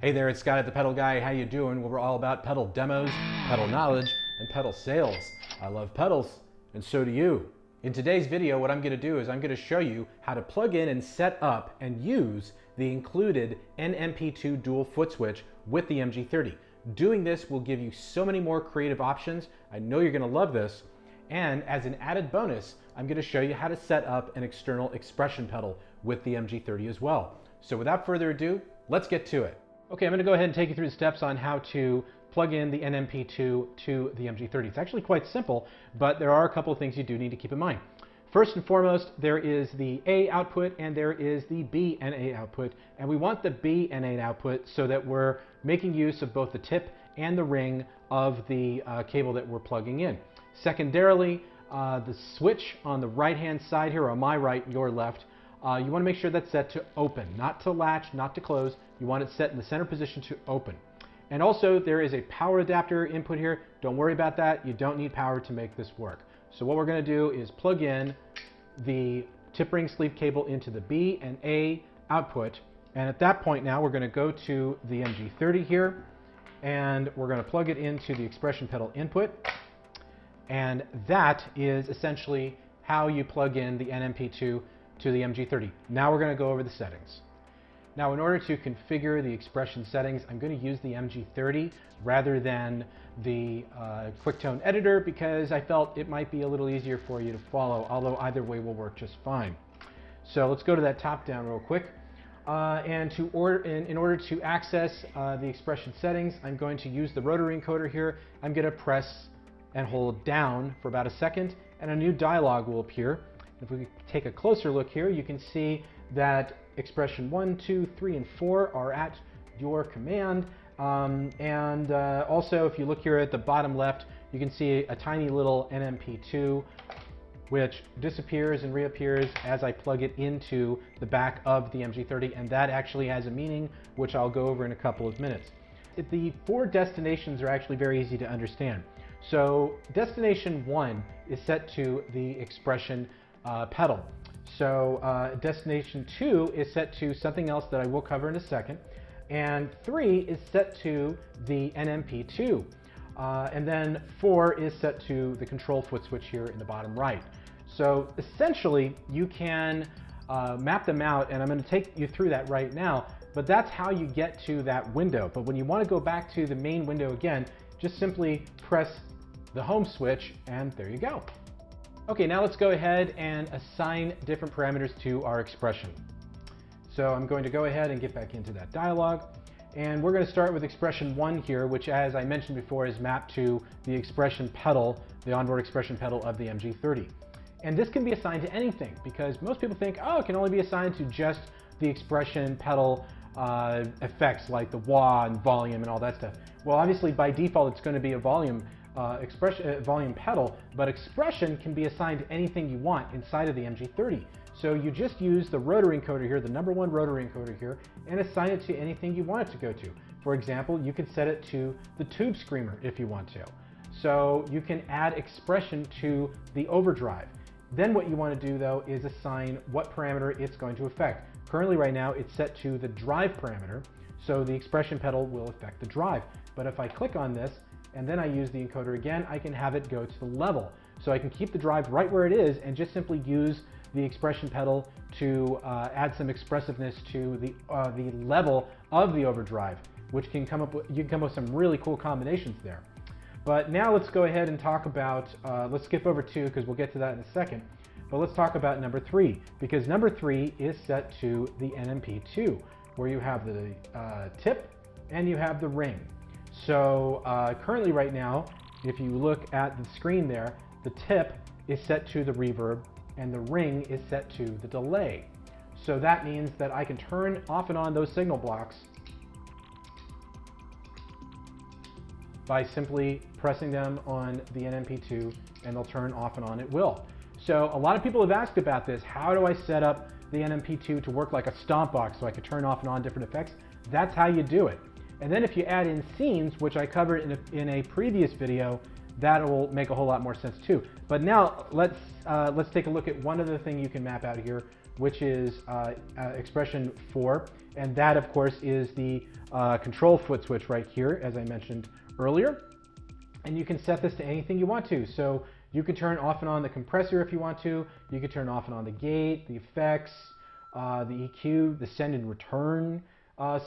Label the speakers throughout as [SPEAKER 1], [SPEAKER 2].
[SPEAKER 1] Hey there, it's Scott at the Pedal Guy. How you doing? Well, we're all about pedal demos, pedal knowledge, and pedal sales. I love pedals, and so do you. In today's video, what I'm going to do is I'm going to show you how to plug in and set up and use the included NMP2 dual foot switch with the MG30. Doing this will give you so many more creative options. I know you're going to love this. And as an added bonus, I'm going to show you how to set up an external expression pedal with the MG30 as well. So without further ado, let's get to it. Okay, I'm going to go ahead and take you through the steps on how to plug in the NMP2 to the MG30. It's actually quite simple, but there are a couple of things you do need to keep in mind. First and foremost, there is the A output and there is the B and A output, and we want the B and A output so that we're making use of both the tip and the ring of the cable that we're plugging in. Secondarily, the switch on the right-hand side here, on my right, your left, you want to make sure that's set to open, not to latch, not to close. You want it set in the center position to open. And also there is a power adapter input here. Don't worry about that. You don't need power to make this work. So what we're going to do is plug in the tip ring sleeve cable into the B and A output. And at that point now we're going to go to the MG30 here and we're going to plug it into the expression pedal input. And that is essentially how you plug in the NMP2 to the MG30. Now we're going to go over the settings. Now in order to configure the expression settings, I'm going to use the MG30 rather than the QuickTone editor because I felt it might be a little easier for you to follow, although either way will work just fine. So let's go to that top down real quick. In order to access the expression settings, I'm going to use the rotary encoder here. I'm going to press and hold down for about a second and a new dialog will appear. If we take a closer look here, you can see that expression 1, 2, 3, and 4 are at your command. Also, if you look here at the bottom left, you can see a tiny little NMP2 which disappears and reappears as I plug it into the back of the MG30, and that actually has a meaning which I'll go over in a couple of minutes. The four destinations are actually very easy to understand. So destination 1 is set to the expression pedal. So destination 2 is set to something else that I will cover in a second, and 3 is set to the NMP2, and then 4 is set to the control foot switch here in the bottom right. So essentially you can map them out, and I'm going to take you through that right now, but that's how you get to that window. But when you want to go back to the main window again, just simply press the home switch and there you go. Okay, now let's go ahead and assign different parameters to our expression. So I'm going to go ahead and get back into that dialog, and we're going to start with expression 1 here, which, as I mentioned before, is mapped to the expression pedal, the onboard expression pedal of the MG30. And this can be assigned to anything because most people think, oh, it can only be assigned to just the expression pedal effects like the wah and volume and all that stuff. Well, obviously by default it's going to be a volume volume pedal, but expression can be assigned to anything you want inside of the MG30. So you just use the rotary encoder here, the number 1 rotary encoder here, and assign it to anything you want it to go to. For example, you can set it to the tube screamer if you want to. So you can add expression to the overdrive. Then what you want to do though is assign what parameter it's going to affect. Currently right now it's set to the drive parameter, so the expression pedal will affect the drive. But if I click on this and then I use the encoder again, I can have it go to the level. So I can keep the drive right where it is and just simply use the expression pedal to add some expressiveness to the level of the overdrive, which you can come up with some really cool combinations there. But now let's go ahead and talk about, let's skip over 2 because we'll get to that in a second. But let's talk about number 3, because number 3 is set to the NMP2, where you have the tip and you have the ring. So currently right now, if you look at the screen there, the tip is set to the reverb and the ring is set to the delay. So that means that I can turn off and on those signal blocks by simply pressing them on the NMP2 and they'll turn off and on at will. So a lot of people have asked about this. How do I set up the NMP2 to work like a stomp box so I could turn off and on different effects? That's how you do it. And then if you add in scenes, which I covered in a previous video, that will make a whole lot more sense too. But now let's take a look at one other thing you can map out here, which is expression 4, and that of course is the control foot switch right here, as I mentioned earlier. And you can set this to anything you want to. So you can turn off and on the compressor if you want to. You can turn off and on the gate, the effects, the EQ, the send and return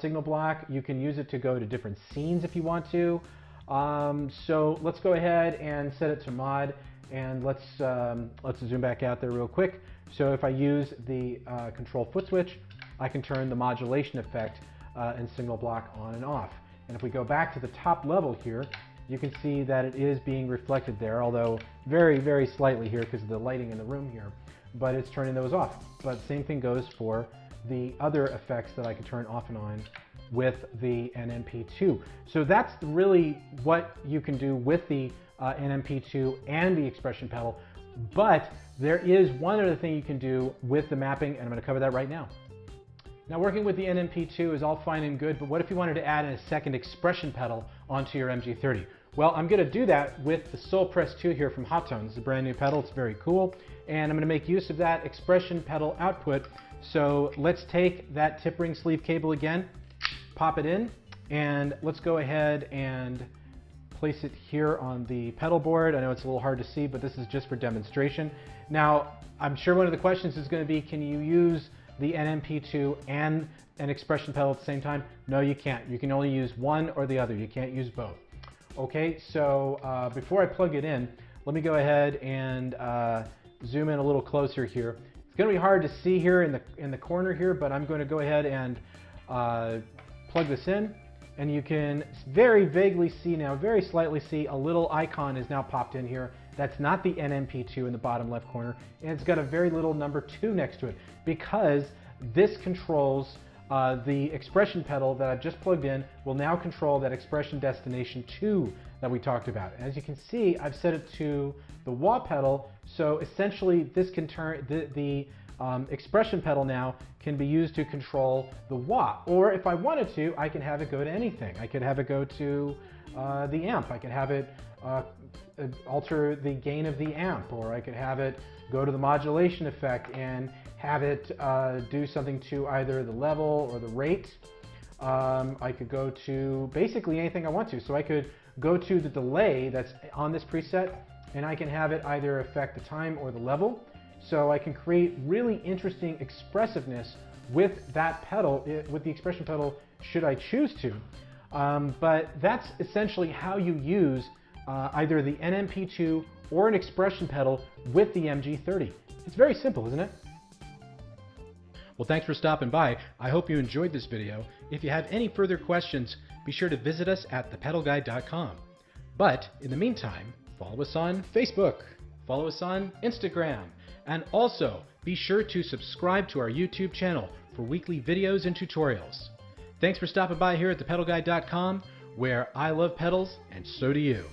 [SPEAKER 1] signal block. You can use it to go to different scenes if you want to. So let's go ahead and set it to mod, and let's zoom back out there real quick. So if I use the control foot switch, I can turn the modulation effect and signal block on and off. And if we go back to the top level here, you can see that it is being reflected there, although very, very slightly here because of the lighting in the room here, but it's turning those off. But same thing goes for the other effects that I can turn off and on with the NMP2. So that's really what you can do with the NMP2 and the expression pedal. But there is one other thing you can do with the mapping, and I'm going to cover that right now. Now, working with the NMP2 is all fine and good, but what if you wanted to add in a second expression pedal onto your MG30? Well, I'm going to do that with the Soul Press 2 here from Hot Tone. This is a brand new pedal. It's very cool, and I'm going to make use of that expression pedal output. So let's take that tip ring sleeve cable again, pop it in, and let's go ahead and place it here on the pedal board. I know it's a little hard to see, but this is just for demonstration. Now, I'm sure one of the questions is going to be, can you use the NMP2 and an expression pedal at the same time? No, you can't. You can only use one or the other. You can't use both. Okay, so before I plug it in, let me go ahead and zoom in a little closer here. It's going to be hard to see here in the corner here, but I'm going to go ahead and plug this in, and you can very vaguely see now, very slightly see a little icon is now popped in here. That's not the NMP2 in the bottom left corner, and it's got a very little number 2 next to it, because this controls the expression pedal that I've just plugged in will now control that expression destination 2 that we talked about. As you can see, I've set it to the wah pedal, so essentially this can turn the expression pedal now can be used to control the wah. Or if I wanted to, I can have it go to anything. I could have it go to the amp. I could have it alter the gain of the amp, or I could have it go to the modulation effect and have it do something to either the level or the rate. I could go to basically anything I want to. So I could go to the delay that's on this preset, and I can have it either affect the time or the level. So I can create really interesting expressiveness with that pedal, with the expression pedal, should I choose to. But that's essentially how you use either the NMP2 or an expression pedal with the MG30. It's very simple, isn't it? Well, thanks for stopping by. I hope you enjoyed this video. If you have any further questions, be sure to visit us at thepedalguide.com. But in the meantime, follow us on Facebook, follow us on Instagram, and also be sure to subscribe to our YouTube channel for weekly videos and tutorials. Thanks for stopping by here at thepedalguide.com, where I love pedals and so do you.